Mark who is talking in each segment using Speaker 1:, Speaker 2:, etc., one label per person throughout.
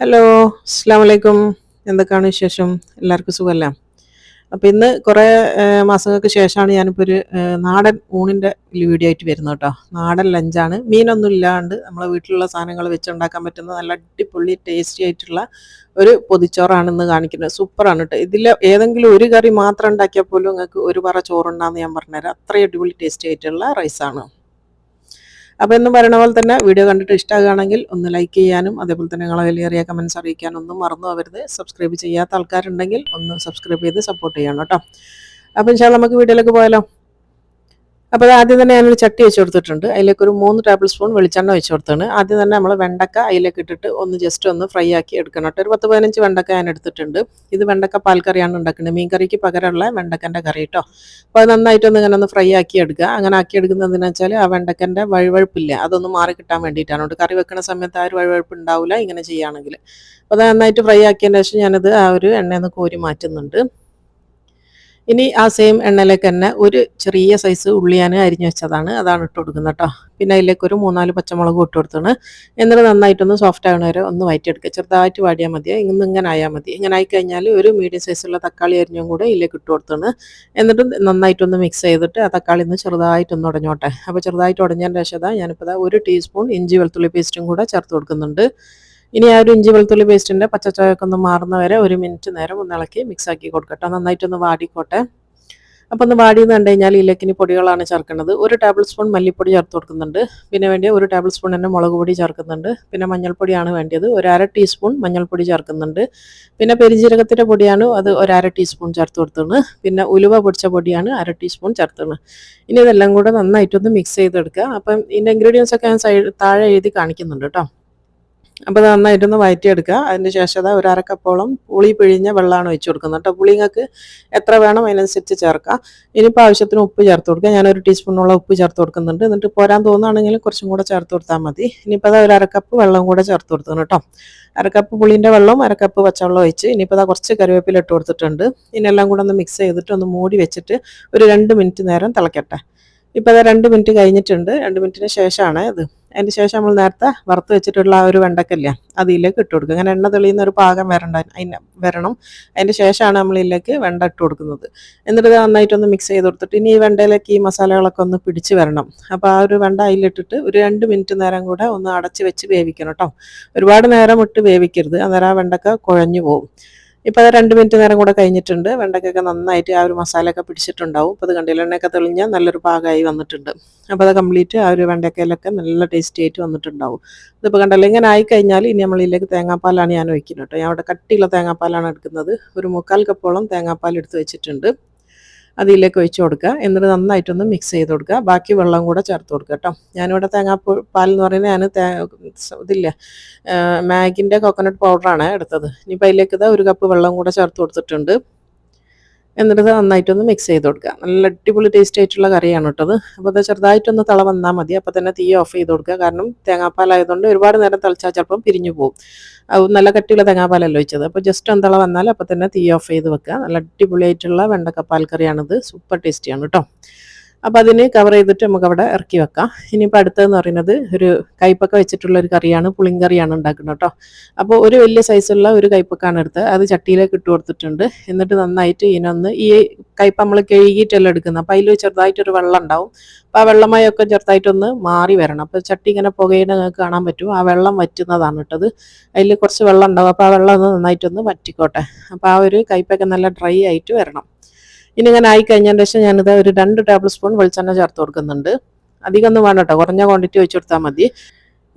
Speaker 1: Hello, അസ്സലാമു അലൈക്കും. എന്തൊക്കെയാണ് വിശേഷം? എല്ലാവർക്കും സുഖമല്ലേ? അപ്പോൾ ഇന്ന് കുറേ മാസങ്ങൾക്ക് ശേഷമാണ് ഞാനിപ്പോൾ ഒരു നാടൻ ഊണിൻ്റെ വീഡിയോ ആയിട്ട് വരുന്നത് കേട്ടോ. നാടൻ ലഞ്ചാണ്. മീനൊന്നും ഇല്ലാണ്ട് നമ്മളെ വീട്ടിലുള്ള സാധനങ്ങൾ വെച്ചുണ്ടാക്കാൻ പറ്റുന്ന നല്ല അടിപൊളി ടേസ്റ്റി ആയിട്ടുള്ള ഒരു പൊതിച്ചോറാണ് ഇന്ന് കാണിക്കുന്നത്. സൂപ്പറാണ് കേട്ടോ. ഇതിൽ ഏതെങ്കിലും ഒരു കറി മാത്രം ഉണ്ടാക്കിയാൽ പോലും നിങ്ങൾക്ക് ഒരു പറ ചോറുണ്ടാന്ന് ഞാൻ പറഞ്ഞുതരാം. അത്രയും അടിപൊളി ടേസ്റ്റി ആയിട്ടുള്ള റൈസാണ്. അപ്പോൾ എന്നും പറയുന്ന പോലെ തന്നെ വീഡിയോ കണ്ടിട്ട് ഇഷ്ടമാകുകയാണെങ്കിൽ ഒന്ന് ലൈക്ക് ചെയ്യാനും അതേപോലെ തന്നെ നിങ്ങളെ വലിയ കമൻസ് അറിയിക്കാനും ഒന്നും മറന്നു പോകരുത്. സബ്സ്ക്രൈബ് ചെയ്യാത്ത ആൾക്കാരുണ്ടെങ്കിൽ ഒന്ന് സബ്സ്ക്രൈബ് ചെയ്ത് സപ്പോർട്ട് ചെയ്യണം കേട്ടോ. അപ്പോൾ ഇൻഷാല്ലാ നമുക്ക് വീഡിയോയിലേക്ക് പോയാലോ. അപ്പോൾ അത് ആദ്യം തന്നെ ഞാനൊരു ചട്ടി വെച്ച് കൊടുത്തിട്ടുണ്ട്. അതിലേക്ക് ഒരു 3 ടേബിൾ സ്പൂൺ വെളിച്ചെണ്ണ വെച്ച് കൊടുത്താണ്. ആദ്യം തന്നെ നമ്മൾ വെണ്ടക്ക അതിലേക്ക് ഇട്ടിട്ട് ഒന്ന് ജസ്റ്റ് ഒന്ന് ഫ്രൈ ആക്കി എടുക്കണം കേട്ടോ. ഒരു 10-15 വെണ്ടക്ക ഞാൻ എടുത്തിട്ടുണ്ട്. ഇത് വെണ്ടക്ക പാൽക്കറിയാണ് ഉണ്ടാക്കുന്നത്. മീൻ കറിക്ക് പകരമുള്ള വെണ്ടക്കൻ്റെ കറി കേട്ടോ. അപ്പോൾ അത് നന്നായിട്ടൊന്ന് ഇങ്ങനെ ഒന്ന് ഫ്രൈ ആക്കി എടുക്കുക. അങ്ങനെ ആക്കി എടുക്കുന്നത് എന്തിനാ വെച്ചാൽ ആ വെണ്ടക്കൻ്റെ വഴുവഴുപ്പില്ല അതൊന്ന് മാറി കിട്ടാൻ വേണ്ടിയിട്ടാണ്. കറി വെക്കുന്ന സമയത്ത് ആ ഒരു വഴുവഴുപ്പ് ഉണ്ടാവില്ല ഇങ്ങനെ ചെയ്യുകയാണെങ്കിൽ. അപ്പോൾ അത് നന്നായിട്ട് ഫ്രൈ ആക്കിയതിന് ശേഷം ഞാനത് ആ ഒരു എണ്ണയിൽ നിന്ന് കോരി മാറ്റുന്നുണ്ട്. ഇനി ആ സെയിം എണ്ണയിലേക്ക് തന്നെ ഒരു ചെറിയ സൈസ് ഉള്ളി ഞാൻ അരിഞ്ഞു വെച്ചതാണ്, അതാണ് ഇട്ട് കൊടുക്കുന്നത് കേട്ടോ. പിന്നെ അതിലേക്ക് ഒരു 3-4 പച്ചമുളക് ഇട്ട് കൊടുത്താണ്. എന്നിട്ട് നന്നായിട്ടൊന്ന് സോഫ്റ്റ് ആവണ വരെ ഒന്ന് വഴറ്റിയെടുക്കുക. ചെറുതായിട്ട് വാടിയാൽ മതി, ഇങ്ങനെ ആയാൽ മതി. ഇങ്ങനെ ആയിക്കഴിഞ്ഞാൽ ഒരു മീഡിയം സൈസുള്ള തക്കാളി അരിഞ്ഞും കൂടെ ഇതിലേക്ക് ഇട്ട് കൊടുത്താണ്. എന്നിട്ട് നന്നായിട്ടൊന്ന് മിക്സ് ചെയ്തിട്ട് ആ തക്കാളി ഒന്ന് ചെറുതായിട്ടൊന്ന് ഉടഞ്ഞോട്ടെ. അപ്പോൾ ചെറുതായിട്ട് ഉടഞ്ഞതിൻ്റെ ശേഷം ഞാനിപ്പോൾ 1 ടീസ്പൂൺ ഇഞ്ചി വെളുത്തുള്ളി പേസ്റ്റും കൂടെ ചേർത്ത് കൊടുക്കുന്നുണ്ട്. ഇനി ആ ഒരു ഇഞ്ചി വെളുത്തുള്ളി പേസ്റ്റിൻ്റെ പച്ചച്ചോയൊക്കെ ഒന്ന് മാറുന്ന വരെ 1 മിനിറ്റ് നേരം ഒന്ന് ഇളക്കി മിക്സ് ആക്കി കൊടുക്കട്ടെ. നന്നായിട്ടൊന്ന് വാടിക്കോട്ടെ. അപ്പോൾ ഒന്ന് വാടിയെന്ന് കണ്ടു കഴിഞ്ഞാൽ ഇതിലേക്ക് ഇനി പൊടികളാണ് ചേർക്കുന്നത്. 1 ടേബിൾ സ്പൂൺ മല്ലിപ്പൊടി ചേർത്ത് കൊടുക്കുന്നുണ്ട്. പിന്നെ വേണ്ടിയ 1 ടേബിൾ സ്പൂൺ തന്നെ മുളക് പൊടി ചേർക്കുന്നുണ്ട്. പിന്നെ മഞ്ഞൾപ്പൊടിയാണ് വേണ്ടിയത്, 1/2 ടീസ്പൂൺ മഞ്ഞൾപ്പൊടി ചേർക്കുന്നുണ്ട്. പിന്നെ പെരുംജീരകത്തിൻ്റെ പൊടിയാണ്, അത് 1/2 ടീസ്പൂൺ ചേർത്ത് കൊടുത്തത്. പിന്നെ ഉലുവ പൊടിച്ച പൊടിയാണ് 1/2 ടീസ്പൂൺ ചേർത്തത്. ഇനി ഇതെല്ലാം കൂടെ നന്നായിട്ടൊന്ന് മിക്സ് ചെയ്തെടുക്കുക. അപ്പം ഇതിൻ്റെ ഇൻഗ്രീഡിയൻസ് ഒക്കെ ഞാൻ താഴെ എഴുതി കാണിക്കുന്നുണ്ട് കേട്ടോ. അപ്പോൾ അത് നന്നായിട്ടൊന്ന് വഴറ്റിയെടുക്കുക. അതിന് ശേഷം ഒരു അരക്കപ്പോളം പുളി പിഴിഞ്ഞ വെള്ളമാണ് ഒഴിച്ച് കൊടുക്കുന്നത് കേട്ടോ. പുളി നിങ്ങൾക്ക് എത്ര വേണം അതിനനുസരിച്ച് ചേർക്കുക. ഇനിയിപ്പോൾ ആവശ്യത്തിന് ഉപ്പ് ചേർത്ത് കൊടുക്കുക. ഞാനൊരു ടീസ്പൂണോളം ഉപ്പ് ചേർത്ത് കൊടുക്കുന്നുണ്ട്. എന്നിട്ട് പോരാൻ തോന്നുകയാണെങ്കിൽ കുറച്ചും കൂടെ ചേർത്ത് കൊടുത്താൽ മതി. ഇനിയിപ്പോൾ അത് ഒരു അരക്കപ്പ് വെള്ളം കൂടെ ചേർത്ത് കൊടുക്കുന്നു കേട്ടോ. അരക്കപ്പ് പുളിൻ്റെ വെള്ളം, അരക്കപ്പ് പച്ചവെള്ളം ഒഴിച്ച് ഇനിയിപ്പോൾ അത് കുറച്ച് കറിവേപ്പില ഇട്ട് കൊടുത്തിട്ടുണ്ട്. ഇതിനെല്ലാം കൂടെ ഒന്ന് മിക്സ് ചെയ്തിട്ട് ഒന്ന് മൂടി വെച്ചിട്ട് ഒരു 2 മിനിറ്റ് നേരം തിളക്കട്ടെ. ഇപ്പോൾ അത് 2 മിനിറ്റ് കഴിഞ്ഞിട്ടുണ്ട്. 2 മിനിറ്റിന് ശേഷമാണ് ഇത്. അതിന് ശേഷം നമ്മൾ നേരത്തെ വറുത്ത് വെച്ചിട്ടുള്ള ആ ഒരു വെണ്ടക്കല്ല അതിലേക്ക് ഇട്ട് കൊടുക്കുക. അങ്ങനെ എണ്ണ തെളിയുന്ന ഒരു പാകം വരണം. അതിന് ശേഷമാണ് നമ്മൾ ഇതിലേക്ക് വെണ്ട ഇട്ട് കൊടുക്കുന്നത്. എന്നിട്ട് ഇത് നന്നായിട്ടൊന്ന് മിക്സ് ചെയ്ത് കൊടുത്തിട്ട് ഇനി ഈ വെണ്ടയിലേക്ക് ഈ മസാലകളൊക്കെ ഒന്ന് പിടിച്ച് വരണം. അപ്പോൾ ആ ഒരു വെണ്ട അതിലിട്ടിട്ട് ഒരു 2 മിനിറ്റ് നേരം കൂടെ ഒന്ന് അടച്ച് വെച്ച് വേവിക്കണം കേട്ടോ. ഒരുപാട് നേരം ഇട്ട് വേവിക്കരുത്, അന്നേരം ആ വെണ്ടക്ക കുഴഞ്ഞു പോകും. ഇപ്പോൾ അത് 2 മിനിറ്റ് നേരം കൂടെ കഴിഞ്ഞിട്ടുണ്ട്. വെണ്ടയ്ക്കൊക്കെ നന്നായിട്ട് ആ ഒരു മസാലയൊക്കെ പിടിച്ചിട്ടുണ്ടാവും. അപ്പോൾ അത് കണ്ടില്ല, എണ്ണയൊക്കെ തെളിഞ്ഞാൽ നല്ലൊരു പാകമായി വന്നിട്ടുണ്ട്. അപ്പോൾ അത് കംപ്ലീറ്റ് ആ ഒരു വെണ്ടയ്ക്കയിലൊക്കെ നല്ല ടേസ്റ്റി ആയിട്ട് വന്നിട്ടുണ്ടാവും. ഇതിപ്പോൾ കണ്ടല്ലോ, ഇങ്ങനെ ആയിക്കഴിഞ്ഞാൽ ഇനി നമ്മളിതിലേക്ക് തേങ്ങാപ്പാലാണ് ഞാൻ ഒഴിക്കുന്നത് കേട്ടോ. ഞാൻ അവിടെ കട്ടിയുള്ള തേങ്ങാപ്പാലാണ് എടുക്കുന്നത്. ഒരു 3/4 കപ്പോളം തേങ്ങാപ്പാൽ എടുത്ത് വെച്ചിട്ടുണ്ട്. അതിലേക്ക് ഒഴിച്ച് കൊടുക്കുക. എന്നിട്ട് നന്നായിട്ടൊന്ന് മിക്സ് ചെയ്ത് കൊടുക്കുക. ബാക്കി വെള്ളം കൂടെ ചേർത്ത് കൊടുക്കുക കേട്ടോ. ഞാനിവിടെ പാൽ എന്ന് പറയുന്നത് ഇതില്ല മാഗിൻ്റെ കോക്കനട്ട് പൗഡറാണ് എടുത്തത്. ഇനിയിപ്പോൾ അതിലേക്ക് 1 കപ്പ് വെള്ളം കൂടെ ചേർത്ത് കൊടുത്തിട്ടുണ്ട്. എന്നിട്ട് നന്നായിട്ടൊന്ന് മിക്സ് ചെയ്ത് കൊടുക്കുക. നല്ല അടിപൊളി ടേസ്റ്റ് ആയിട്ടുള്ള കറിയാണ് കേട്ടത്. അപ്പോൾ അത് ചെറുതായിട്ടൊന്ന് തിള വന്നാൽ മതി. അപ്പോൾ തന്നെ തീ ഓഫ് ചെയ്ത് കൊടുക്കുക. കാരണം തേങ്ങാപ്പാലായതുകൊണ്ട് ഒരുപാട് നേരം തിളച്ചാൽ ചിലപ്പം പിരിഞ്ഞു പോകും. നല്ല കട്ടിയുള്ള തേങ്ങാപ്പാലല്ലോ ഒഴിച്ചത്. അപ്പോൾ ജസ്റ്റ് ഒന്ന് തിള വന്നാൽ അപ്പോൾ തന്നെ തീ ഓഫ് ചെയ്ത് വെക്കുക. നല്ല അടിപൊളിയായിട്ടുള്ള വെണ്ടക്കപ്പാൽ കറിയാണിത്. സൂപ്പർ ടേസ്റ്റിയാണ് കേട്ടോ. അപ്പോൾ അതിന് കവർ ചെയ്തിട്ട് നമുക്കവിടെ ഇറക്കി വെക്കാം. ഇനിയിപ്പോൾ അടുത്തതെന്ന് പറയുന്നത് ഒരു കൈപ്പക്ക വെച്ചിട്ടുള്ള ഒരു കറിയാണ്, പുളിങ്കറിയാണ് ഉണ്ടാക്കുന്നത് കേട്ടോ. അപ്പോൾ ഒരു വലിയ സൈസുള്ള ഒരു കൈപ്പക്കാണ് എടുത്തത്. അത് ചട്ടിയിലേക്ക് ഇട്ട് കൊടുത്തിട്ടുണ്ട്. എന്നിട്ട് നന്നായിട്ട് ഇതിനൊന്ന് ഈ കയ്പ നമ്മൾ കഴുകിയിട്ടല്ല എടുക്കുന്നത്. അപ്പോൾ അതിൽ ചെറുതായിട്ടൊരു വെള്ളം ഉണ്ടാവും. അപ്പോൾ ആ വെള്ളമയൊക്കെ ചെറുതായിട്ടൊന്ന് മാറി വരണം. അപ്പോൾ ചട്ടി ഇങ്ങനെ പുകയുടെ നിങ്ങൾക്ക് കാണാൻ പറ്റും. ആ വെള്ളം വറ്റുന്നതാണ് കേട്ടത്. അതിൽ കുറച്ച് വെള്ളം ഉണ്ടാവും. അപ്പോൾ ആ വെള്ളം ഒന്ന് നന്നായിട്ടൊന്ന് വറ്റിക്കോട്ടെ. അപ്പോൾ ആ ഒരു കയ്പൊക്കെ നല്ല ഡ്രൈ ആയിട്ട് വരണം. ഇനി ഇങ്ങനെ ആയിക്കഴിഞ്ഞതിന് ശേഷം ഞാനിത് ഒരു 2 ടേബിൾ സ്പൂൺ വെളിച്ചെണ്ണ ചേർത്ത് കൊടുക്കുന്നുണ്ട്. അധികം ഒന്നും വേണ്ട കേട്ടോ, കുറഞ്ഞ ക്വാണ്ടിറ്റി വെച്ച് കൊടുത്താൽ മതി.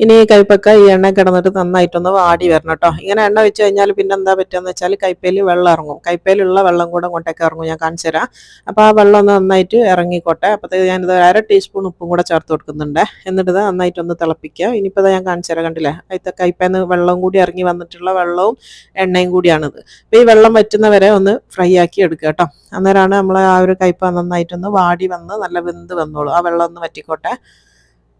Speaker 1: ഇനി ഈ കയ്പക്ക ഈ എണ്ണ കിടന്നിട്ട് നന്നായിട്ടൊന്ന് വാടി വരണം കേട്ടോ. ഇങ്ങനെ എണ്ണ വെച്ച് കഴിഞ്ഞാൽ പിന്നെ എന്താ പറ്റുകയെന്ന് വെച്ചാൽ കയ്പയിൽ വെള്ളം ഇറങ്ങും. കയ്പയിലുള്ള വെള്ളം കൂടെ അങ്ങോട്ടേക്ക് ഇറങ്ങും. ഞാൻ കാണിച്ചു തരാം. അപ്പോൾ ആ വെള്ളം ഒന്ന് നന്നായിട്ട് ഇറങ്ങിക്കോട്ടെ. അപ്പോഴത്തേക്ക് ഞാനിത് 1/2 ടീസ്പൂൺ ഉപ്പും കൂടെ ചേർത്ത് കൊടുക്കുന്നുണ്ട്. എന്നിട്ട് ഇത് നന്നായിട്ടൊന്ന് തിളപ്പിക്കുക. ഇനിയിപ്പോൾ ഞാൻ കാണിച്ചു തരാം. കണ്ടില്ലേ, അതിൻ്റെ കയ്പയിൽ നിന്ന് വെള്ളം കൂടി ഇറങ്ങി വന്നിട്ടുള്ള വെള്ളവും എണ്ണയും കൂടിയാണിത്. അപ്പോൾ ഈ വെള്ളം വറ്റുന്നവരെ ഒന്ന് ഫ്രൈ ആക്കി എടുക്കുക കേട്ടോ. അന്നേരമാണ് നമ്മൾ ആ ഒരു കയ്പ നന്നായിട്ടൊന്ന് വാടി വന്ന് നല്ല വെന്ത് വന്നോളൂ. ആ വെള്ളം ഒന്ന് വറ്റിക്കോട്ടെ.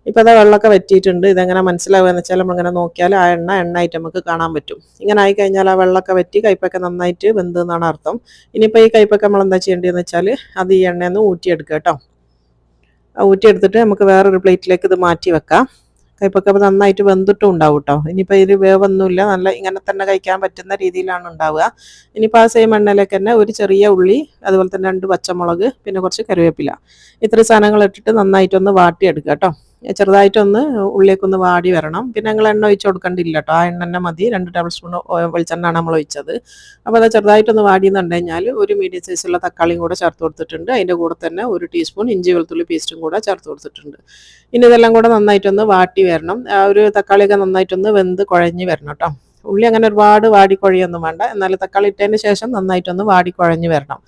Speaker 1: ഇപ്പോൾ അതാ വെള്ളമൊക്കെ വറ്റിയിട്ടുണ്ട്. ഇതെങ്ങനെ മനസ്സിലാവുക എന്ന് വെച്ചാൽ നമ്മളിങ്ങനെ നോക്കിയാൽ ആ എണ്ണയായിട്ട് നമുക്ക് കാണാൻ പറ്റും. ഇങ്ങനെ ആയിക്കഴിഞ്ഞാൽ ആ വെള്ളമൊക്കെ വറ്റി കയ്പൊക്കെ നന്നായിട്ട് വെന്ത് എന്നാണ് അർത്ഥം. ഇനിയിപ്പോൾ ഈ കയ്പൊക്കെ നമ്മൾ എന്താ ചെയ്യേണ്ടതെന്ന് വെച്ചാൽ അത് ഈ എണ്ണയിൽ നിന്ന് ഊറ്റിയെടുക്കുക കേട്ടോ. ഊറ്റിയെടുത്തിട്ട് നമുക്ക് വേറൊരു പ്ലേറ്റിലേക്ക് ഇത് മാറ്റി വെക്കാം. കയ്പക്ക ഇപ്പോൾ നന്നായിട്ട് വെന്തിട്ടും ഉണ്ടാവും കേട്ടോ. ഇനിയിപ്പോൾ ഇതിൽ വേവൊന്നുമില്ല, നല്ല ഇങ്ങനെ തന്നെ കഴിക്കാൻ പറ്റുന്ന രീതിയിലാണ് ഉണ്ടാവുക. ഇനിയിപ്പോൾ ആ സെയിം എണ്ണയിലേക്ക് തന്നെ ഒരു ചെറിയ ഉള്ളി, അതുപോലെ തന്നെ 2 പച്ചമുളക്, പിന്നെ കുറച്ച് കറിവേപ്പില, ഇത്രയും സാധനങ്ങൾ ഇട്ടിട്ട് നന്നായിട്ടൊന്ന് വാട്ടിയെടുക്കുക കേട്ടോ. ചെറുതായിട്ടൊന്ന് ഉള്ളിലേക്ക് ഒന്ന് വാടി വരണം. പിന്നെ ഞങ്ങൾ എണ്ണ ഒഴിച്ച് കൊടുക്കേണ്ടില്ല കേട്ടോ, ആ എണ്ണ തന്നെ മതി. 2 ടേബിൾ സ്പൂൺ വെളിച്ചെണ്ണയാണ് നമ്മൾ ഒഴിച്ചത്. അപ്പോൾ അത് ചെറുതായിട്ടൊന്ന് വാടിയെന്ന് കഴിഞ്ഞാൽ ഒരു മീഡിയം സൈസുള്ള തക്കാളിയും കൂടെ ചേർത്ത് കൊടുത്തിട്ടുണ്ട്. അതിൻ്റെ കൂടെ തന്നെ 1 ടീസ്പൂൺ ഇഞ്ചി വെളുത്തുള്ളി പേസ്റ്റും കൂടെ ചേർത്ത് കൊടുത്തിട്ടുണ്ട്. ഇനി ഇതെല്ലാം കൂടെ നന്നായിട്ടൊന്ന് വാട്ടി വരണം. ആ ഒരു തക്കാളിയൊക്കെ നന്നായിട്ടൊന്ന് വെന്ത് കുഴഞ്ഞ് വരണം കേട്ടോ. ഉള്ളി അങ്ങനെ ഒരുപാട് വാടിക്കുഴയൊന്നും വേണ്ട, എന്നാൽ തക്കാളി ഇട്ടതിന് ശേഷം നന്നായിട്ടൊന്ന് വാടിക്കുഴഞ്ഞ് വരണം.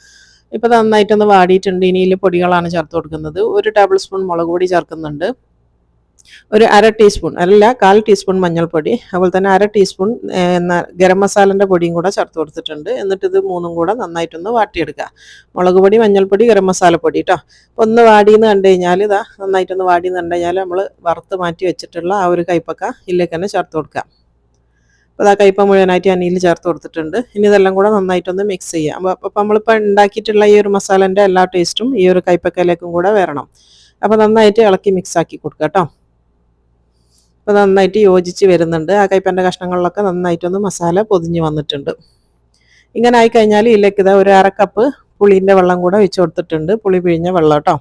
Speaker 1: ഇപ്പോൾ നന്നായിട്ടൊന്ന് വാടിയിട്ടുണ്ട്. ഇനി ഇതിൽ പൊടികളാണ് ചേർത്ത് കൊടുക്കുന്നത്. 1 ടേബിൾ സ്പൂൺ മുളക് പൊടി ചേർക്കുന്നുണ്ട്, ഒരു 1/2 ടീസ്പൂൺ അല്ല 1/4 ടീസ്പൂൺ മഞ്ഞൾപ്പൊടി, അതുപോലെ തന്നെ 1/2 ടീസ്പൂൺ ഗരം മസാലൻ്റെ പൊടിയും കൂടെ ചേർത്ത് കൊടുത്തിട്ടുണ്ട്. എന്നിട്ട് ഇത് മൂന്നും കൂടെ നന്നായിട്ടൊന്ന് വാട്ടിയെടുക്കുക. മുളക് പൊടി, മഞ്ഞൾപ്പൊടി, ഗരം മസാലപ്പൊടി കേട്ടോ. അപ്പോൾ ഒന്ന് വാടിയെന്ന് കണ്ടു കഴിഞ്ഞാൽ ഇതാ നന്നായിട്ടൊന്ന് വാടിയെന്ന് കണ്ടു കഴിഞ്ഞാൽ നമ്മൾ വറുത്ത് മാറ്റി വെച്ചിട്ടുള്ള ആ ഒരു കയ്പക്ക ഇതിലേക്ക് തന്നെ ചേർത്ത് കൊടുക്കുക. അപ്പോൾ ആ കയ്പ മുഴുവനായിട്ട് അനിയിൽ ചേർത്ത് കൊടുത്തിട്ടുണ്ട്. ഇനി ഇതെല്ലാം കൂടെ നന്നായിട്ടൊന്ന് മിക്സ് ചെയ്യാം. അപ്പോൾ നമ്മളിപ്പോൾ ഉണ്ടാക്കിയിട്ടുള്ള ഈ ഒരു മസാലേൻ്റെ എല്ലാ ടേസ്റ്റും ഈ ഒരു കയ്പക്കയിലേക്കും കൂടെ വരണം. അപ്പോൾ നന്നായിട്ട് ഇളക്കി മിക്സ് ആക്കി കൊടുക്കുക കേട്ടോ. അപ്പോൾ നന്നായിട്ട് യോജിച്ച് വരുന്നുണ്ട്. ആ കയ്പൻ്റെ കഷ്ണങ്ങളിലൊക്കെ നന്നായിട്ടൊന്ന് മസാല പൊതിഞ്ഞ് വന്നിട്ടുണ്ട്. ഇങ്ങനെ ആയിക്കഴിഞ്ഞാൽ ഇതിലേക്ക് ഇതാ ഒരു 1/2 കപ്പ് പുളീൻ്റെ വെള്ളം കൂടെ ഒഴിച്ച് കൊടുത്തിട്ടുണ്ട്. പുളി പിഴിഞ്ഞ വെള്ളം കേട്ടോ.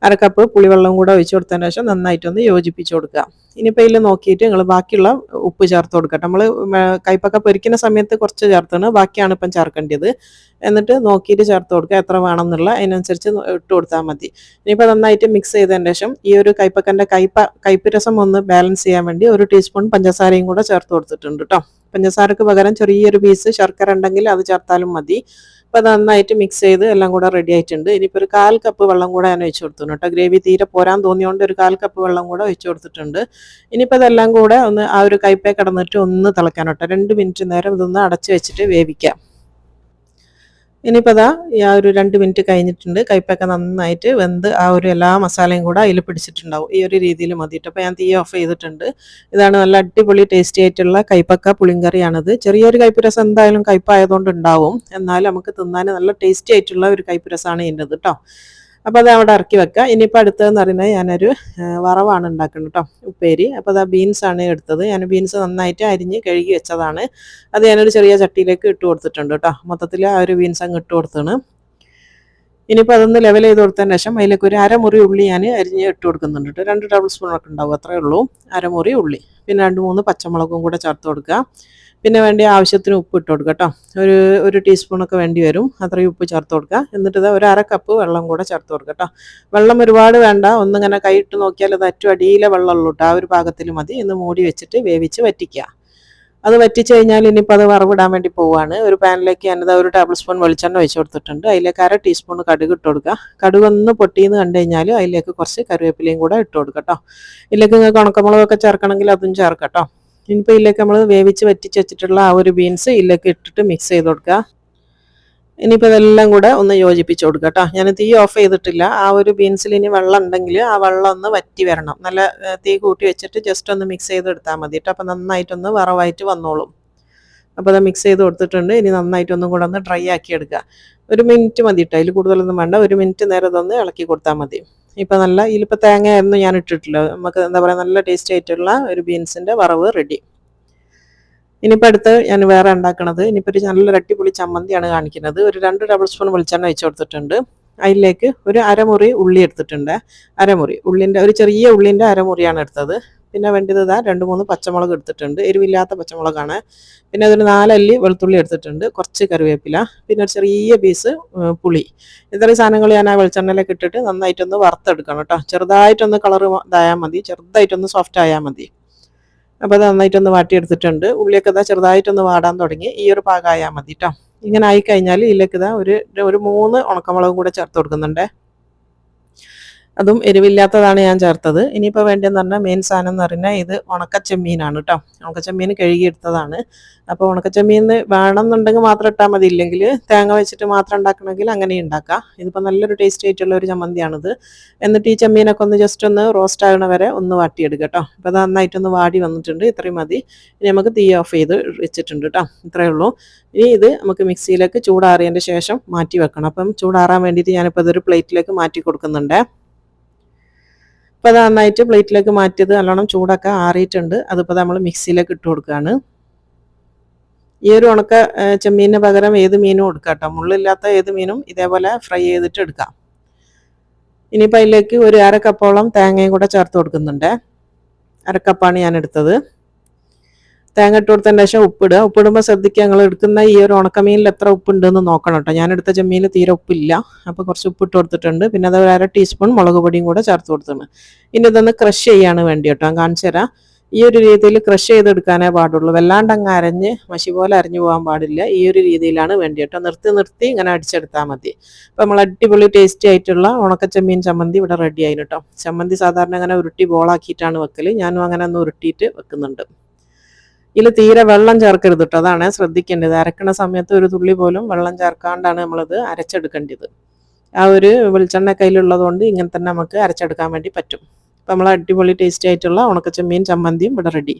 Speaker 1: 1/2 കപ്പ് പുളിവെള്ളം കൂടെ ഒഴിച്ച് കൊടുത്തതിന് ശേഷം നന്നായിട്ടൊന്ന് യോജിപ്പിച്ച് കൊടുക്കുക. ഇനിയിപ്പോൾ ഇതിൽ നോക്കിയിട്ട് നിങ്ങൾ ബാക്കിയുള്ള ഉപ്പ് ചേർത്ത് കൊടുക്കട്ടെ. നമ്മൾ കയ്പക്ക പൊരിക്കുന്ന സമയത്ത് കുറച്ച് ചേർത്താണ്, ബാക്കിയാണ് ഇപ്പം ചേർക്കേണ്ടത്. എന്നിട്ട് നോക്കിയിട്ട് ചേർത്ത് കൊടുക്കുക, എത്ര വേണമെന്നുള്ള അതിനനുസരിച്ച് ഇട്ട് കൊടുത്താൽ മതി. ഇനിയിപ്പോൾ നന്നായിട്ട് മിക്സ് ചെയ്തതിന് ശേഷം ഈ ഒരു കയ്പക്കൻ്റെ കയ്പ് രസം ഒന്ന് ബാലൻസ് ചെയ്യാൻ വേണ്ടി 1 ടീസ്പൂൺ പഞ്ചസാരയും കൂടെ ചേർത്ത് കൊടുത്തിട്ടുണ്ട് കേട്ടോ. പഞ്ചസാരക്ക് പകരം ചെറിയൊരു പീസ് ശർക്കര ഉണ്ടെങ്കിൽ അത് ചേർത്താലും മതി. അപ്പോൾ നന്നായിട്ട് മിക്സ് ചെയ്ത് എല്ലാം കൂടെ റെഡി ആയിട്ടുണ്ട്. ഇനിയിപ്പോൾ ഒരു 1/4 കപ്പ് വെള്ളം കൂടെ ഞാൻ ഒഴിച്ച് കൊടുത്തു കേട്ടോ. ഗ്രേവി തീരെ പോരാൻ തോന്നിയോണ്ട് ഒരു 1/4 കപ്പ് വെള്ളം കൂടെ ഒഴിച്ച് കൊടുത്തിട്ടുണ്ട്. ഇനിയിപ്പോൾ ഇതെല്ലാം കൂടെ ഒന്ന് ആ ഒരു കയ്പേ കിടന്നിട്ട് ഒന്ന് തിളയ്ക്കാൻ കേട്ടോ. 2 മിനിറ്റ് നേരം ഇതൊന്ന് അടച്ച് വെച്ചിട്ട് വേവിക്കാം. ഇനിയിപ്പോൾ അതാ ആ ഒരു 2 മിനിറ്റ് കഴിഞ്ഞിട്ടുണ്ട്. കയ്പൊക്കെ നന്നായിട്ട് വെന്ത് ആ ഒരു എല്ലാ മസാലയും കൂടെ അതിൽ പിടിച്ചിട്ടുണ്ടാവും. ഈ ഒരു രീതിയിൽ മതിയിട്ട്. അപ്പോൾ ഞാൻ തീ ഓഫ് ചെയ്തിട്ടുണ്ട്. ഇതാണ് നല്ല അടിപൊളി ടേസ്റ്റി ആയിട്ടുള്ള കയ്പക്ക പുളിങ്കറിയാണിത്. ചെറിയൊരു കയ്പ് രസം എന്തായാലും കയ്പായതുകൊണ്ട് ഉണ്ടാവും, എന്നാലും നമുക്ക് തിന്നാൻ നല്ല ടേസ്റ്റി ആയിട്ടുള്ള ഒരു കയ്പ് രസമാണ് ഇതിൻ്റെത് കേട്ടോ. അപ്പോൾ അത് അവിടെ ഇറക്കി വെക്കുക. ഇനിയിപ്പോൾ അടുത്തതെന്ന് പറയുന്നത് ഞാനൊരു വറവാണ് ഉണ്ടാക്കുന്നത് കേട്ടോ, ഉപ്പേരി. അപ്പോൾ അത് ബീൻസാണ് എടുത്തത്. ഞാൻ ബീൻസ് നന്നായിട്ട് അരിഞ്ഞ് കഴുകി വെച്ചതാണ്. അത് ഞാനൊരു ചെറിയ ചട്ടിയിലേക്ക് ഇട്ട് കൊടുത്തിട്ടുണ്ട് കേട്ടോ. മൊത്തത്തിൽ ആ ഒരു ബീൻസ് അങ്ങ് ഇട്ട് കൊടുത്താണ്. ഇനിയിപ്പോൾ അതൊന്ന് ലെവൽ ചെയ്ത് കൊടുത്തതിന് ശേഷം അതിലേക്ക് ഒരു 1/2 മുറി ഉള്ളി ഞാൻ അരിഞ്ഞ് ഇട്ട് കൊടുക്കുന്നുണ്ട് കേട്ടോ. 2 ടേബിൾ സ്പൂണൊക്കെ ഉണ്ടാവും, അത്രയേ ഉള്ളൂ. 1/2 മുറി ഉള്ളി, പിന്നെ 2-3 പച്ചമുളകും കൂടെ ചേർത്ത് കൊടുക്കുക. പിന്നെ വേണ്ടി ആവശ്യത്തിന് ഉപ്പ് ഇട്ട് കൊടുക്കുക കേട്ടോ. ഒരു ടീസ്പൂണൊക്കെ വേണ്ടി വരും, അത്രയും ഉപ്പ് ചേർത്ത് കൊടുക്കുക. എന്നിട്ട് ഇത് ഒരു 1/2 കപ്പ് വെള്ളം കൂടെ ചേർത്ത് കൊടുക്കുക കേട്ടോ. വെള്ളം ഒരുപാട് വേണ്ട, ഒന്നിങ്ങനെ കൈയിട്ട് നോക്കിയാൽ അത് ഏറ്റവും അടിയിലെ വെള്ളമുള്ളൂ കേട്ടോ. ആ ഒരു പാകത്തിൽ മതി. ഇന്ന് മൂടി വെച്ചിട്ട് വേവിച്ച് വറ്റിക്കുക. അത് വറ്റിച്ച് കഴിഞ്ഞാൽ ഇനിയിപ്പോൾ അത് വറവിടാൻ വേണ്ടി പോവുകയാണ്. ഒരു പാനിലേക്ക് ഞാനിത് 1 ടേബിൾ സ്പൂൺ വെളിച്ചെണ്ണ ഒഴിച്ച് കൊടുത്തിട്ടുണ്ട്. അതിലേക്ക് 1/2 ടീസ്പൂൺ കടുക് ഇട്ട് കൊടുക്കുക. കടുക് ഒന്ന് പൊട്ടിയെന്ന് കണ്ടു കഴിഞ്ഞാൽ അതിലേക്ക് കുറച്ച് കറിവേപ്പിലയും കൂടെ ഇട്ട് കൊടുക്കുക കേട്ടോ. ഇതിലേക്ക് നിങ്ങൾക്ക് ഉണക്കമുളകൊക്കെ ചേർക്കണമെങ്കിൽ അതും ചേർക്കാം കേട്ടോ. ഇനിയിപ്പോൾ ഇതിലേക്ക് നമ്മൾ വേവിച്ച് വറ്റിച്ച് വെച്ചിട്ടുള്ള ആ ഒരു ബീൻസ് ഇതിലേക്ക് ഇട്ടിട്ട് മിക്സ് ചെയ്ത് കൊടുക്കുക. ഇനിയിപ്പോൾ ഇതെല്ലാം കൂടെ ഒന്ന് യോജിപ്പിച്ച് കൊടുക്കുക കേട്ടോ. ഞാൻ തീ ഓഫ് ചെയ്തിട്ടില്ല. ആ ഒരു ബീൻസിൽ ഇനി വെള്ളം ഉണ്ടെങ്കിൽ ആ വെള്ളം ഒന്ന് വറ്റി വരണം. നല്ല തീ കൂട്ടി വെച്ചിട്ട് ജസ്റ്റ് ഒന്ന് മിക്സ് ചെയ്ത് എടുത്താൽ മതി കേട്ടോ. അപ്പോൾ നന്നായിട്ടൊന്ന് വറവായിട്ട് വന്നോളും. അപ്പോൾ അത് മിക്സ് ചെയ്ത് കൊടുത്തിട്ടുണ്ട്. ഇനി നന്നായിട്ടൊന്നും കൂടെ ഒന്ന് ഡ്രൈ ആക്കി എടുക്കുക. 1 മിനിറ്റ് മതി കേട്ടോ, അതിൽ കൂടുതലൊന്നും വേണ്ട. 1 മിനിറ്റ് നേരം ഇതൊന്ന് ഇളക്കി കൊടുത്താൽ മതി. ഇപ്പോൾ നല്ല ഇതിലിപ്പോൾ തേങ്ങയൊന്നും ഞാൻ ഇട്ടിട്ടില്ല. നമുക്ക് എന്താ പറയുക, നല്ല ടേസ്റ്റി ആയിട്ടുള്ള ഒരു ബീൻസിൻ്റെ വറവ് റെഡി. ഇനിയിപ്പോൾ അടുത്ത് ഞാൻ വേറെ ഉണ്ടാക്കുന്നത്, ഇനിയിപ്പോൾ ഒരു നല്ല അടിപൊളി ചമ്മന്തിയാണ് കാണിക്കുന്നത്. ഒരു 2 ടേബിൾ സ്പൂൺ വെളിച്ചെണ്ണ ഒഴിച്ച് കൊടുത്തിട്ടുണ്ട്. അതിലേക്ക് ഒരു 1/2 മുറി ഉള്ളി എടുത്തിട്ടുണ്ട്. 1/2 മുറി ഉള്ളിൻ്റെ, ഒരു ചെറിയ ഉള്ളിൻ്റെ 1/2 മുറിയാണ് എടുത്തത്. പിന്നെ വേണ്ടത് 2-3 പച്ചമുളക് എടുത്തിട്ടുണ്ട്, എരിവില്ലാത്ത പച്ചമുളകാണ്. പിന്നെ അതൊരു 4 അല്ലി വെളുത്തുള്ളി എടുത്തിട്ടുണ്ട്, കുറച്ച് കറിവേപ്പില, പിന്നെ ഒരു ചെറിയ പീസ് പുളി. ഇത്രയും സാധനങ്ങൾ ഞാൻ ആ വെളിച്ചെണ്ണയിലേക്ക് ഇട്ടിട്ട് നന്നായിട്ടൊന്ന് വറുത്തെടുക്കണം കേട്ടോ. ചെറുതായിട്ടൊന്ന് കളർ ഇതായാൽ മതി, ചെറുതായിട്ടൊന്ന് സോഫ്റ്റ് ആയാൽ മതി. അപ്പോൾ അത് നന്നായിട്ടൊന്ന് വാട്ടിയെടുത്തിട്ടുണ്ട്. ഉള്ളിയൊക്കെ ഇതാ ചെറുതായിട്ടൊന്ന് വാടാൻ തുടങ്ങി. ഈ ഒരു പാകമായാൽ മതി കേട്ടോ. ഇങ്ങനെ ആയിക്കഴിഞ്ഞാൽ ഇതിലേക്ക് ഇതാ ഒരു 3 ഉണക്കമുളകും കൂടെ ചേർത്ത് കൊടുക്കുന്നുണ്ട്. അതും എരിവില്ലാത്തതാണ് ഞാൻ ചേർത്തത്. ഇനിയിപ്പോൾ വേണ്ടതെന്ന് പറഞ്ഞാൽ മെയിൻ സാധനം എന്ന് പറഞ്ഞാൽ ഇത് ഉണക്കച്ചെമ്മീനാണ് കേട്ടോ. ഉണക്കച്ചെമ്മീൻ കഴുകിയെടുത്തതാണ്. അപ്പോൾ ഉണക്കച്ചെമ്മീൻ വേണമെന്നുണ്ടെങ്കിൽ മാത്രം ഇട്ടാൽ മതി, ഇല്ലെങ്കിൽ തേങ്ങ വെച്ചിട്ട് മാത്രം ഉണ്ടാക്കണമെങ്കിൽ അങ്ങനെ ഉണ്ടാക്കാം. ഇതിപ്പോൾ നല്ലൊരു ടേസ്റ്റ് ആയിട്ടുള്ള ഒരു ചമ്മന്തിയാണിത്. എന്നിട്ട് ഈ ചെമ്മീനൊക്കെ ഒന്ന് ജസ്റ്റ് ഒന്ന് റോസ്റ്റ് ആകണ വരെ ഒന്ന് വാട്ടിയെടുക്കുക കേട്ടോ. അപ്പോൾ അത് നന്നായിട്ടൊന്ന് വാടി വന്നിട്ടുണ്ട്. ഇത്രയും മതി. ഇനി നമുക്ക് തീ ഓഫ് ചെയ്ത് വെച്ചിട്ടുണ്ട് കേട്ടോ. ഇത്രയേ ഉള്ളൂ. ഇനി ഇത് നമുക്ക് മിക്സിയിലേക്ക് ചൂടാറിയതിൻ്റെ ശേഷം മാറ്റി വെക്കണം. അപ്പം ചൂടാറാൻ വേണ്ടിയിട്ട് ഞാനിപ്പോൾ ഇതൊരു പ്ലേറ്റിലേക്ക് മാറ്റി കൊടുക്കുന്നുണ്ട്. അപ്പോൾ അത് നന്നായിട്ട് പ്ലേറ്റിലേക്ക് മാറ്റിയത് നല്ലോണം ചൂടൊക്കെ ആറിയിട്ടുണ്ട്. അതിപ്പോൾ നമ്മൾ മിക്സിയിലേക്ക് ഇട്ട് കൊടുക്കുകയാണ്. ഈ ഒരു ഉണക്ക ചെമ്മീനിന് പകരം ഏത് മീനും എടുക്കാം കേട്ടോ. മുള്ളില്ലാത്ത ഏത് മീനും ഇതേപോലെ ഫ്രൈ ചെയ്തിട്ട് എടുക്കാം. ഇനിയിപ്പോൾ അതിലേക്ക് ഒരു അരക്കപ്പോളം തേങ്ങയും കൂടെ ചേർത്ത് കൊടുക്കുന്നുണ്ട്. അരക്കപ്പാണ് ഞാൻ എടുത്തത്. തേങ്ങ ഇട്ട് കൊടുത്തതിന് ശേഷം ഉപ്പിടുക. ഉപ്പിടുമ്പോൾ ശ്രദ്ധിക്കുക, ഞങ്ങൾ എടുക്കുന്ന ഈ ഒരു ഉണക്കമീനിൽ എത്ര ഉപ്പുണ്ടെന്ന് നോക്കണം കേട്ടോ. ഞാൻ എടുത്ത ചെമ്മീനിൽ തീരെ ഉപ്പില്ല, അപ്പോൾ കുറച്ച് ഉപ്പിട്ട് കൊടുത്തിട്ടുണ്ട്. പിന്നെ അത് ഒരു 1/2 ടീസ്പൂൺ മുളക് പൊടിയും കൂടെ ചേർത്ത് കൊടുത്തിട്ടുണ്ട്. ഇനി ഇതൊന്ന് ക്രഷ് ചെയ്യാണ് വേണ്ടി കേട്ടോ. കാണിച്ചു തരാം. ഈ ഒരു രീതിയിൽ ക്രഷ് ചെയ്തെടുക്കാനേ പാടുള്ളൂ. വല്ലാണ്ട് അങ്ങ് അരഞ്ഞ് മഷി പോലെ അരഞ്ഞു പോകാൻ പാടില്ല. ഈ ഒരു രീതിയിലാണ് വേണ്ടി കേട്ടോ. നിർത്തി ഇങ്ങനെ അടിച്ചെടുത്താൽ മതി. അപ്പോൾ നമ്മൾ അടിപൊളി ടേസ്റ്റി ആയിട്ടുള്ള ഉണക്കച്ചെമ്മീൻ ചമ്മന്തി ഇവിടെ റെഡി ആയി കേട്ടോ. ചമ്മന്തി സാധാരണ അങ്ങനെ ഉരുട്ടി ബോളാക്കിയിട്ടാണ് വെക്കൽ. ഞാനും അങ്ങനെ ഒന്ന് ഉരുട്ടിയിട്ട് വെക്കുന്നുണ്ട്. ഇതിൽ തീരെ വെള്ളം ചേർക്കരുത് കേട്ടോ. അതാണ് ശ്രദ്ധിക്കേണ്ടത്. അരക്കണ സമയത്ത് ഒരു തുള്ളി പോലും വെള്ളം ചേർക്കാണ്ടാണ് നമ്മളിത് അരച്ചെടുക്കേണ്ടത്. ആ ഒരു വെളിച്ചെണ്ണ കയ്യിലുള്ളത് കൊണ്ട് ഇങ്ങനെ തന്നെ നമുക്ക് അരച്ചെടുക്കാൻ വേണ്ടി പറ്റും. അപ്പോൾ നമ്മൾ അടിപൊളി ടേസ്റ്റി ആയിട്ടുള്ള ഉണക്കച്ചെമ്മീൻ ചമ്മന്തിയും ഇവിടെ റെഡി.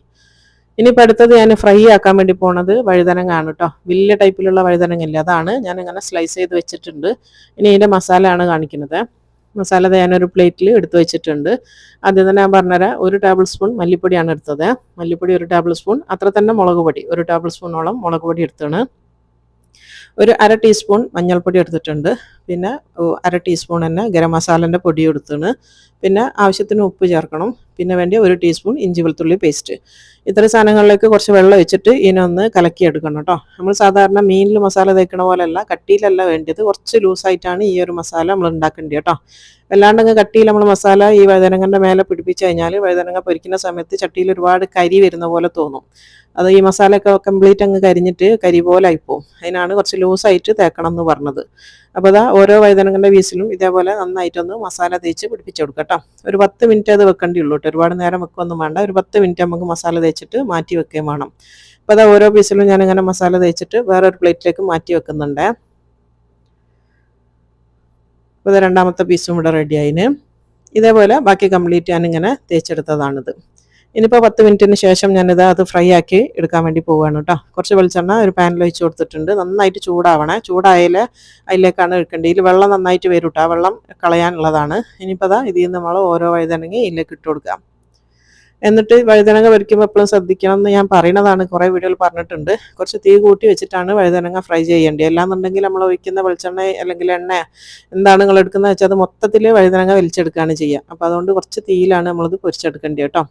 Speaker 1: ഇനിയിപ്പോൾ അടുത്തത് ഞാൻ ഫ്രൈ ആക്കാൻ വേണ്ടി പോണത് വഴുതനങ്ങ ആണ് കേട്ടോ. വലിയ ടൈപ്പിലുള്ള വഴുതനങ്ങ ഇല്ല, അതാണ് ഞാൻ ഇങ്ങനെ സ്ലൈസ് ചെയ്ത് വെച്ചിട്ടുണ്ട്. ഇനി ഇതിൻ്റെ മസാല ആണ് കാണിക്കുന്നത്. മസാല ഞാനൊരു പ്ലേറ്റിൽ എടുത്ത് വെച്ചിട്ടുണ്ട്. ആദ്യം തന്നെ ഞാൻ പറഞ്ഞുതരാം. 1 ടേബിൾ സ്പൂൺ മല്ലിപ്പൊടിയാണ് എടുത്തത്. മല്ലിപ്പൊടി 1 ടേബിൾ സ്പൂൺ, അത്ര തന്നെ മുളക് പൊടി 1 ടേബിൾ സ്പൂണോളം മുളക് പൊടി എടുത്താണ്. ഒരു 1/2 ടീസ്പൂൺ മഞ്ഞൾപ്പൊടി എടുത്തിട്ടുണ്ട്. പിന്നെ 1/2 ടീസ്പൂൺ തന്നെ ഗരം മസാലൻ്റെ പൊടി എടുത്താണ്. പിന്നെ ആവശ്യത്തിന് ഉപ്പ് ചേർക്കണം. പിന്നെ വേണ്ടി 1 ടീസ്പൂൺ ഇഞ്ചി വെളുത്തുള്ളി പേസ്റ്റ്. ഇത്രയും സാധനങ്ങളിലേക്ക് കുറച്ച് വെള്ളം ഒഴിച്ചിട്ട് ഇതിനൊന്ന് കലക്കിയെടുക്കണം കേട്ടോ. നമ്മൾ സാധാരണ മീനിൽ മസാല തേക്കണ പോലെയല്ല, കട്ടിയിലല്ല വേണ്ടത്. കുറച്ച് ലൂസായിട്ടാണ് ഈ ഒരു മസാല നമ്മൾ ഉണ്ടാക്കേണ്ടത് കേട്ടോ. വല്ലാണ്ടങ്ങ് കട്ടിയിൽ നമ്മൾ മസാല ഈ വഴുതനങ്ങൻ്റെ മേലെ പിടിപ്പിച്ച് കഴിഞ്ഞാൽ വഴുതനങ്ങ പൊരിക്കുന്ന സമയത്ത് ചട്ടിയിൽ ഒരുപാട് കരി വരുന്ന പോലെ തോന്നും. അത് ഈ മസാലയൊക്കെ കംപ്ലീറ്റ് അങ്ങ് കരിഞ്ഞിട്ട് കരി പോലെ ആയിപ്പോവും. അതിനാണ് കുറച്ച് ലൂസായിട്ട് തേക്കണം എന്ന് പറഞ്ഞത്. അപ്പോൾ അതാ ഓരോ വഴുതനങ്ങൻ്റെ പീസിലും ഇതേപോലെ നന്നായിട്ടൊന്ന് മസാല തേച്ച് പിടിപ്പിച്ച് കൊടുക്കാം കേട്ടോ. ഒരു 10 മിനിറ്റ് അത് വെക്കേണ്ടിയുള്ളൂ കേട്ടോ. ഒരുപാട് നേരം വെക്കൊന്നും വേണ്ട. ഒരു 10 മിനിറ്റ് നമുക്ക് മസാല തേച്ചിട്ട് മാറ്റി വെക്കുകയും വേണം. അപ്പോൾ അതാ ഓരോ പീസിലും ഞാനിങ്ങനെ മസാല തേച്ചിട്ട് വേറൊരു പ്ലേറ്റിലേക്ക് മാറ്റി വെക്കുന്നുണ്ട്. അപ്പോൾ ഇത് രണ്ടാമത്തെ പീസും ഇവിടെ റെഡി ആയിന്. ഇതേപോലെ ബാക്കി കംപ്ലീറ്റ് ഞാനിങ്ങനെ തേച്ചെടുത്തതാണിത്. ഇനിയിപ്പോൾ 10 മിനിറ്റിന് ശേഷം ഞാനിത് അത് ഫ്രൈ ആക്കി എടുക്കാൻ വേണ്ടി പോവുകയാണ് കേട്ടോ. കുറച്ച് വെളിച്ചെണ്ണ ഒരു പാനിൽ ഒഴിച്ച് കൊടുത്തിട്ടുണ്ട്. നന്നായിട്ട് ചൂടാവണേ. ചൂടായാൽ അതിലേക്കാണ് എടുക്കേണ്ടത്. ഇതിൽ വെള്ളം നന്നായിട്ട് വരും കേട്ടോ. ആ വെള്ളം കളയാനുള്ളതാണ്. ഇനിയിപ്പോൾ അതാ ഇതിൽ നിന്ന് നമ്മൾ ഓരോ വഴുതനങ്ങ ഇതിലേക്ക് ഇട്ട് കൊടുക്കാം. എന്നിട്ട് വഴുതനങ്ങ പൊരിക്കുമ്പോൾ എപ്പോഴും ശ്രദ്ധിക്കണം എന്ന് ഞാൻ പറയുന്നതാണ്, കുറേ വീഡിയോയിൽ പറഞ്ഞിട്ടുണ്ട്. കുറച്ച് തീ കൂട്ടി വെച്ചിട്ടാണ് വഴുതനങ്ങ ഫ്രൈ ചെയ്യേണ്ടത്. അല്ലാന്നുണ്ടെങ്കിൽ നമ്മൾ ഒഴിക്കുന്ന വെളിച്ചെണ്ണ അല്ലെങ്കിൽ എണ്ണ എന്താണ് നിങ്ങൾ എടുക്കുന്നത് വെച്ചാൽ അത് മൊത്തത്തിൽ വഴുതനങ്ങ വലിച്ചെടുക്കുകയാണ് ചെയ്യുക. അപ്പോൾ അതുകൊണ്ട് കുറച്ച് തീയിലാണ് നമ്മളിത് പൊരിച്ചെടുക്കേണ്ടത് കേട്ടോ.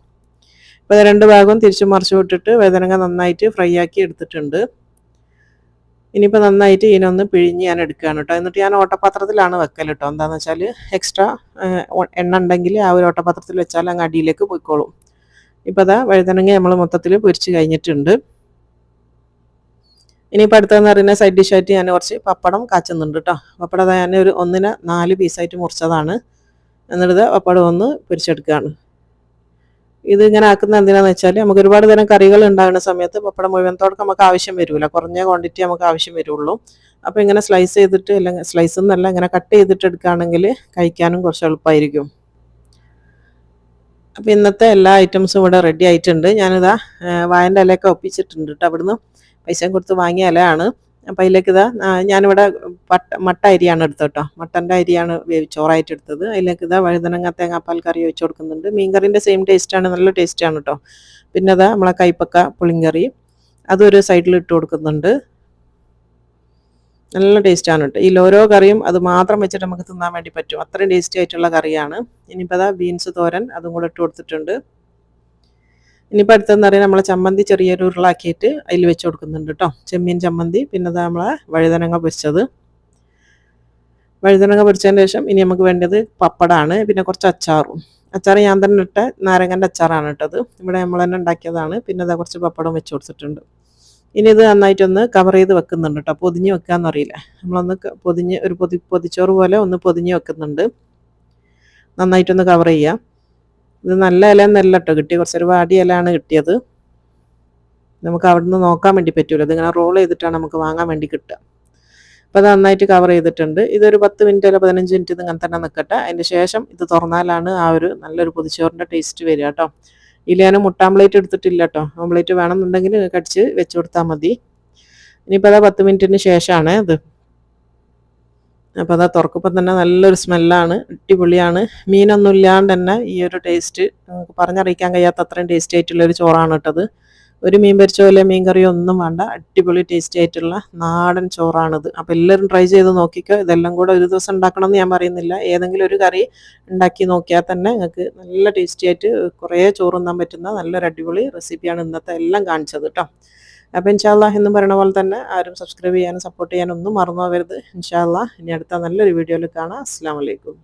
Speaker 1: അപ്പോൾ 2 ഭാഗവും തിരിച്ചു മറിച്ചു വിട്ടിട്ട് വഴുതനങ്ങ നന്നായിട്ട് ഫ്രൈ ആക്കി എടുത്തിട്ടുണ്ട്. ഇനിയിപ്പോൾ നന്നായിട്ട് ഇതിനൊന്ന് പിഴിഞ്ഞ് ഞാൻ എടുക്കുകയാണ് കേട്ടോ. എന്നിട്ട് ഞാൻ ഓട്ടപാത്രത്തിലാണ് വെക്കൽ കേട്ടോ. എന്താണെന്ന് വെച്ചാൽ എക്സ്ട്രാ എണ്ണ ഉണ്ടെങ്കിൽ ആ ഒരു ഓട്ടപാത്രത്തിൽ വെച്ചാൽ അങ്ങ് അടിയിലേക്ക് പോയിക്കോളും. ഇപ്പോൾ അതാ വഴുതനങ്ങ നമ്മൾ മൊത്തത്തിൽ പൊരിച്ച് കഴിഞ്ഞിട്ടുണ്ട്. ഇനിയിപ്പോൾ അടുത്തതെന്ന് പറയുന്നത് സൈഡ് ഡിഷായിട്ട് ഞാൻ കുറച്ച് പപ്പടം കാച്ചുന്നുണ്ട് കേട്ടോ. പപ്പടം അതാ ഞാൻ ഒരു 4 പീസായിട്ട് മുറിച്ചതാണ്. എന്നിട്ട് പപ്പടം ഒന്ന് പൊരിച്ചെടുക്കുകയാണ്. ഇത് ഇങ്ങനെ ആക്കുന്നത് എന്തിനാണെന്ന് വെച്ചാൽ നമുക്ക് ഒരുപാട് തരം കറികൾ ഉണ്ടാകുന്ന സമയത്ത് പപ്പടം മുഴുവനത്തോടെ നമുക്ക് ആവശ്യം വരില്ല. കുറഞ്ഞ ക്വാണ്ടിറ്റി നമുക്ക് ആവശ്യം വരുള്ളൂ. അപ്പോൾ ഇങ്ങനെ സ്ലൈസ് ചെയ്തിട്ട് അല്ലെങ്കിൽ സ്ലൈസ് എന്നല്ല ഇങ്ങനെ കട്ട് ചെയ്തിട്ട് എടുക്കുകയാണെങ്കിൽ കഴിക്കാനും കുറച്ച് എളുപ്പമായിരിക്കും. അപ്പോൾ ഇന്നത്തെ എല്ലാ ഐറ്റംസും ഇവിടെ റെഡി ആയിട്ടുണ്ട്. ഞാനിതാ വാഴൻ്റെ ഇലയൊക്കെ ഒപ്പിച്ചിട്ടുണ്ട് കേട്ടോ. അവിടുന്ന് പൈസ കൊടുത്ത് വാങ്ങിയ ഇലയാണ്. അപ്പോൾ അതിലേക്ക് ഇതാ ഞാനിവിടെ മട്ട അരിയാണ് എടുത്തത് കേട്ടോ. മട്ടൻ്റെ അരിയാണ് ചോറായിട്ട് എടുത്തത്. അതിലേക്ക് ഇതാ വഴുതനങ്ങ തേങ്ങാപ്പാൽ കറി വെച്ച് കൊടുക്കുന്നുണ്ട്. മീൻകറിൻ്റെ സെയിം ടേസ്റ്റാണ്, നല്ല ടേസ്റ്റാണ് കേട്ടോ. പിന്നെ അതാ നമ്മളെ കൈപ്പക്ക പുളിങ്കറി അതൊരു സൈഡിൽ ഇട്ട് കൊടുക്കുന്നുണ്ട്. നല്ല ടേസ്റ്റാണ് കേട്ടോ. ഇതിൽ ഓരോ കറിയും അത് മാത്രം വെച്ചിട്ട് നമുക്ക് തിന്നാൻ വേണ്ടി പറ്റും. അത്രയും ടേസ്റ്റി ആയിട്ടുള്ള കറിയാണ്. ഇനിയിപ്പോൾ അതാ ബീൻസ് തോരൻ അതും കൂടെ ഇട്ട് കൊടുത്തിട്ടുണ്ട്. ഇനിയിപ്പോൾ അടുത്തെന്ന് പറയുന്നത് നമ്മളെ ചമ്മന്തി ചെറിയൊരു ഉരുളാക്കിയിട്ട് അതിൽ വെച്ച് കൊടുക്കുന്നുണ്ട് കേട്ടോ. ചെമ്മീൻ ചമ്മന്തി. പിന്നെ അത് നമ്മളെ വഴുതനങ്ങ പൊരിച്ചത്. വഴുതനങ്ങ പൊരിച്ചതിന് ശേഷം ഇനി നമുക്ക് വേണ്ടത് പപ്പടമാണ്. പിന്നെ കുറച്ച് അച്ചാറും. അച്ചാർ ഞാൻ തന്നെ ഇട്ട നാരങ്ങൻ്റെ അച്ചാറാണ് ഇട്ടത്. ഇവിടെ നമ്മൾ തന്നെ ഉണ്ടാക്കിയതാണ്. പിന്നെ അതാ കുറച്ച് പപ്പടം വെച്ച് കൊടുത്തിട്ടുണ്ട്. ഇനി ഇത് നന്നായിട്ടൊന്ന് കവർ ചെയ്ത് വെക്കുന്നുണ്ട് കേട്ടോ. പൊതിഞ്ഞ് വെക്കാമെന്ന് അറിയില്ല, നമ്മളൊന്ന് പൊതിഞ്ഞ് ഒരു പൊതിച്ചോറ് പോലെ ഒന്ന് പൊതിഞ്ഞ് വെക്കുന്നുണ്ട്. നന്നായിട്ടൊന്ന് കവർ ചെയ്യാം. ഇത് നല്ല ഇല എന്നല്ല കേട്ടോ കിട്ടിയ, കുറച്ചൊരു വാടി ഇലയാണ് കിട്ടിയത്. നമുക്ക് അവിടെ നിന്ന് നോക്കാൻ വേണ്ടി പറ്റൂല. ഇതിങ്ങനെ റോൾ ചെയ്തിട്ടാണ് നമുക്ക് വാങ്ങാൻ വേണ്ടി കിട്ടുക. അപ്പോൾ അത് നന്നായിട്ട് കവർ ചെയ്തിട്ടുണ്ട്. ഇതൊരു 10 മിനിറ്റ് അല്ല 15 മിനിറ്റ് ഇത് ഇങ്ങനെ തന്നെ നിൽക്കട്ടെ. അതിൻ്റെ ശേഷം ഇത് തുറന്നാലാണ് ആ ഒരു നല്ലൊരു പൊതിച്ചോറിൻ്റെ ടേസ്റ്റ് വരിക കേട്ടോ. ഇതിൽ ഞാൻ മുട്ടാംപ്ലേറ്റ് എടുത്തിട്ടില്ല കേട്ടോ. ഓംപ്ലേറ്റ് വേണമെന്നുണ്ടെങ്കിൽ കടിച്ച് വെച്ച് കൊടുത്താൽ മതി. ഇനിയിപ്പോൾ അത് 10 മിനിറ്റിന് ശേഷമാണ് ഇത് അപ്പോൾ അതാ തുറക്കുമ്പോൾ തന്നെ നല്ലൊരു സ്മെല്ലാണ്, അടിപൊളിയാണ്. മീനൊന്നും ഇല്ലാണ്ട് തന്നെ ഈ ഒരു ടേസ്റ്റ് നമുക്ക് പറഞ്ഞറിയിക്കാൻ കഴിയാത്ത അത്രയും ടേസ്റ്റി ആയിട്ടുള്ളൊരു ചോറാണ് കേട്ടത്. ഒരു മീൻ പൊരിച്ചോ അല്ലെ മീൻ കറിയോ ഒന്നും വേണ്ട, അടിപൊളി ടേസ്റ്റി ആയിട്ടുള്ള നാടൻ ചോറാണിത്. അപ്പോൾ എല്ലാവരും ട്രൈ ചെയ്ത് നോക്കിക്കോ. ഇതെല്ലാം കൂടെ ഒരു ദിവസം ഉണ്ടാക്കണം എന്ന് ഞാൻ പറയുന്നില്ല, ഏതെങ്കിലും ഒരു കറി ഉണ്ടാക്കി നോക്കിയാൽ തന്നെ നിങ്ങൾക്ക് നല്ല ടേസ്റ്റി ആയിട്ട് കുറേ ചോറ് തിന്നാൻ പറ്റുന്ന നല്ലൊരു അടിപൊളി റെസിപ്പിയാണ് ഇന്നത്തെ എല്ലാം കാണിച്ചത് കേട്ടോ. അപ്പോൾ ഇൻഷാ അല്ലാഹ് എന്നും പറയുന്ന പോലെ തന്നെ ആരും സബ്സ്ക്രൈബ് ചെയ്യാനും സപ്പോർട്ട് ചെയ്യാനും ഒന്നും മറന്നു പോകരുത്. ഇൻഷാ അല്ലാഹ് ഇനി അടുത്ത നല്ലൊരു വീഡിയോയിൽ കാണാം. അസ്സലാമു അലൈക്കും.